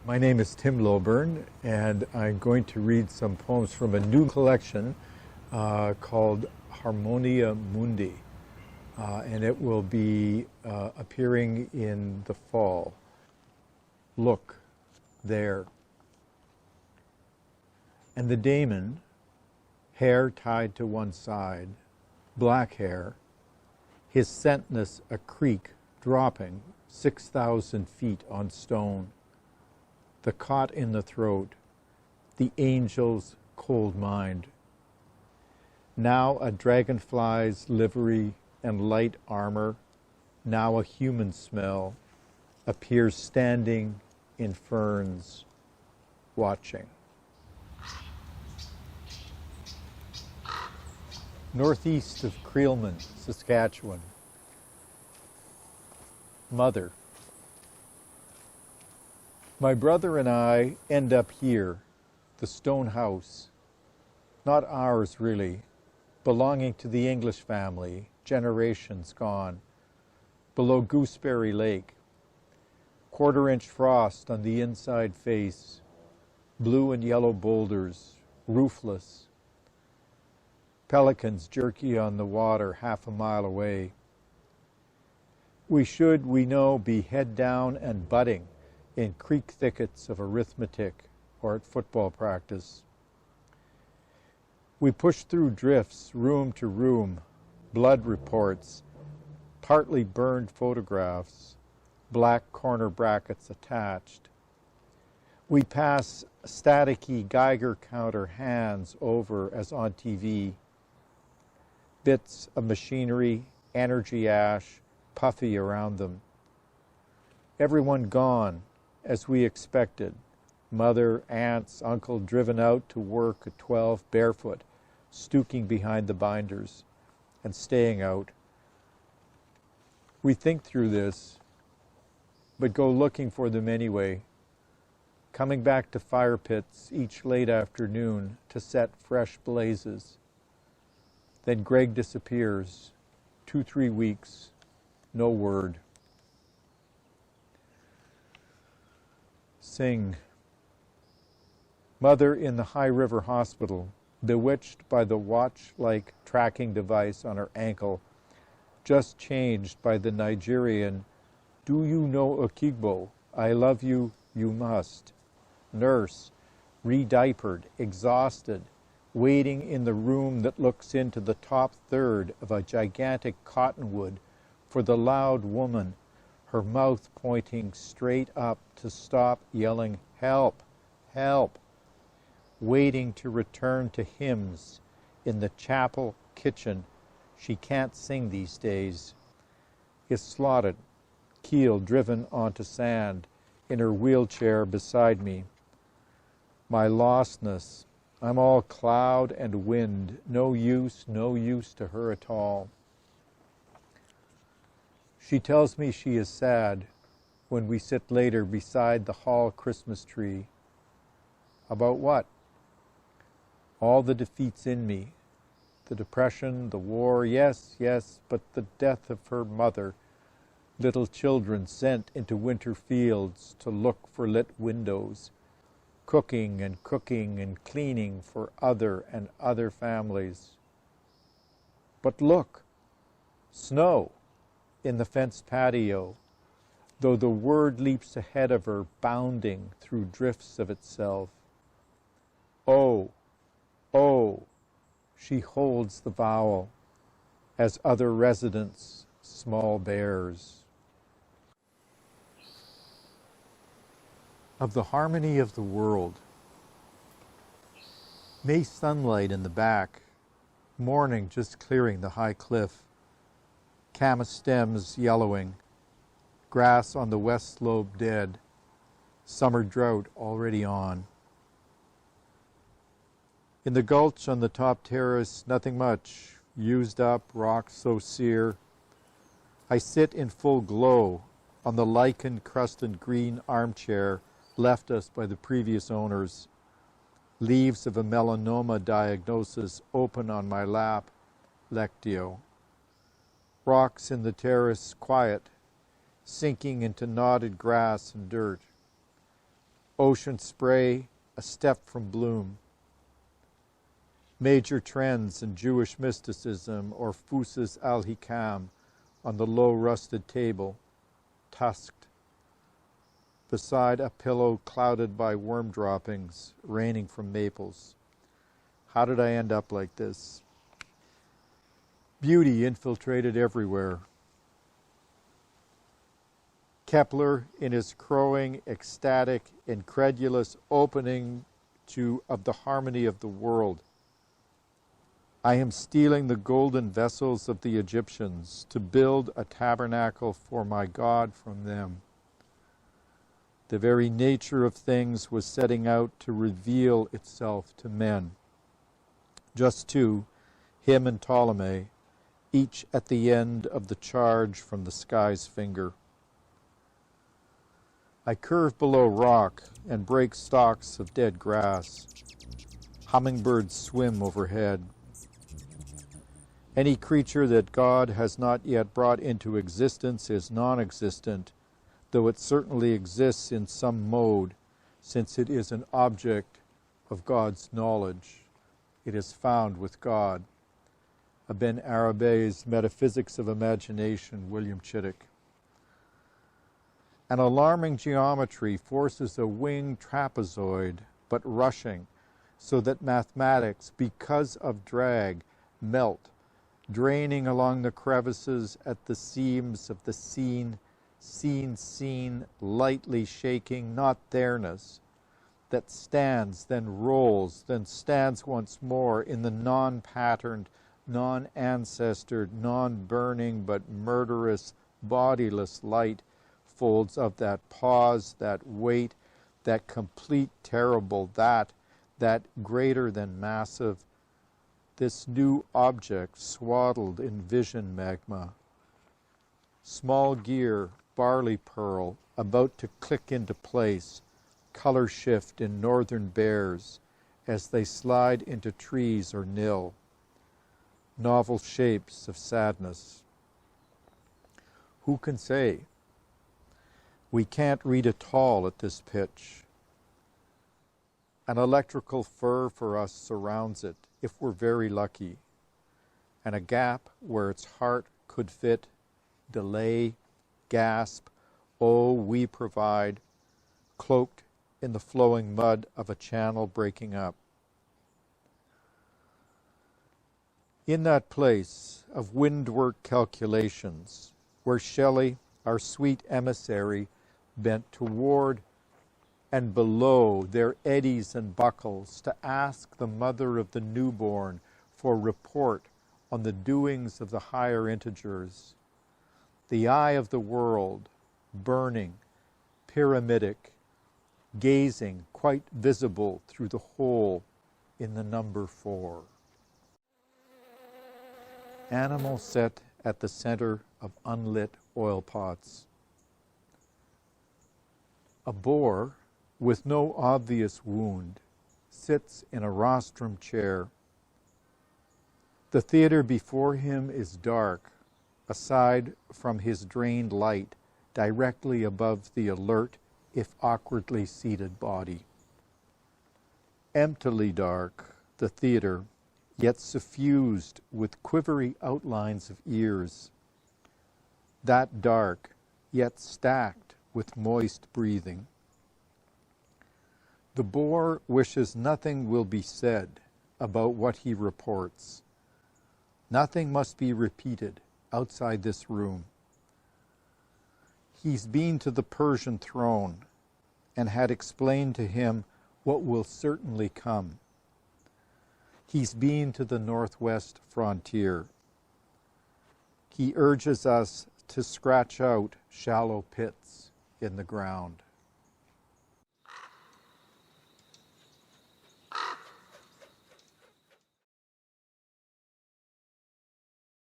My name is Tim Lilburn, and I'm going to read some poems from a new collection called Harmonia Mundi, and it will be appearing in the fall. Look, there. And the daemon, hair tied to one side, black hair, his sentness a creek dropping 6,000 feet on stone, the cot in the throat, the angel's cold mind. Now a dragonfly's livery and light armor, now a human smell, appears standing in ferns, watching. Northeast of Creelman, Saskatchewan. Mother. My brother and I end up here, the stone house. Not ours, really, belonging to the English family, generations gone. Below Gooseberry Lake. Quarter-inch frost on the inside face. Blue and yellow boulders, roofless. Pelicans jerky on the water half a mile away. We should, we know, be head down and butting in creek thickets of arithmetic or at football practice. We push through drifts, room to room, blood reports, partly burned photographs, black corner brackets attached. We pass staticky Geiger counter hands over as on TV. Bits of machinery, energy ash, puffy around them. Everyone gone, as we expected. Mother, aunts, uncle driven out to work at 12 barefoot, stooking behind the binders, and staying out. We think through this, but go looking for them anyway, coming back to fire pits each late afternoon to set fresh blazes. Then Greg disappears, 2-3 weeks, no word. Sing. Mother in the High River Hospital, bewitched by the watch-like tracking device on her ankle, just changed by the Nigerian, "Do you know Okigbo? I love you, you must." Nurse, re-diapered, exhausted, waiting in the room that looks into the top third of a gigantic cottonwood for the loud woman, her mouth pointing straight up to stop yelling, "Help! Help!" Waiting to return to hymns in the chapel kitchen she can't sing these days. Is slotted, keel driven onto sand, in her wheelchair beside me. My lostness, I'm all cloud and wind, no use to her at all. She tells me she is sad when we sit later beside the hall Christmas tree. About what? All the defeats in me, the depression, the war, yes, but the death of her mother, little children sent into winter fields to look for lit windows, cooking and cleaning for other and other families. But look, snow in the fenced patio, though the word leaps ahead of her, bounding through drifts of itself. Oh, she holds the vowel, as other residents, small bears. Of the harmony of the world. May sunlight in the back, morning just clearing the high cliff, camas stems yellowing, grass on the west slope dead, summer drought already on. In the gulch on the top terrace, nothing much, used up, rocks so sere. I sit in full glow on the lichen-crusted green armchair left us by the previous owners. Leaves of a melanoma diagnosis open on my lap, Lectio. Rocks in the terrace quiet, sinking into knotted grass and dirt. ocean spray, a step from bloom. Major trends in Jewish mysticism or Fusa's al-Hikam on the low rusted table, tusked, beside a pillow clouded by worm droppings raining from maples. How did I end up like this? Beauty infiltrated everywhere. Kepler, in his crowing, ecstatic, incredulous opening of the harmony of the world. I am stealing the golden vessels of the Egyptians to build a tabernacle for my God from them. The very nature of things was setting out to reveal itself to men. Just two, him and Ptolemy, each at the end of the charge from the sky's finger. I curve below rock and break stalks of dead grass. Hummingbirds swim overhead. Any creature that God has not yet brought into existence is non-existent, though it certainly exists in some mode, since it is an object of God's knowledge. It is found with God. Ibn Arabi's Metaphysics of Imagination, William Chittick. An alarming geometry forces a winged trapezoid, but rushing, so that mathematics, because of drag, melt, draining along the crevices at the seams of the seen, lightly shaking, not there-ness, that stands, then rolls, then stands once more in the non-patterned, non-ancestored, non-burning, but murderous, bodiless light folds of that pause, that weight, that complete terrible, that greater than massive, this new object swaddled in vision magma. Small gear, barley pearl, about to click into place, color shift in northern bears as they slide into trees or nil. Novel shapes of sadness. Who can say? We can't read at all at this pitch. An electrical fur for us surrounds it, if we're very lucky, and a gap where its heart could fit, delay, gasp, oh, we provide, cloaked in the flowing mud of a channel breaking up. In that place of windwork calculations, where Shelley, our sweet emissary, bent toward and below their eddies and buckles to ask the mother of the newborn for report on the doings of the higher integers. The eye of the world, burning, pyramidic, gazing, quite visible through the hole in the number 4. Animal set at the center of unlit oil pots. A boar, with no obvious wound, sits in a rostrum chair. The theater before him is dark, aside from his drained light, directly above the alert, if awkwardly seated body. Emptily dark, the theater, yet suffused with quivery outlines of ears. That dark, yet stacked with moist breathing. The boar wishes nothing will be said about what he reports. Nothing must be repeated outside this room. He's been to the Persian throne and had explained to him what will certainly come. He's been to the northwest frontier. He urges us to scratch out shallow pits in the ground.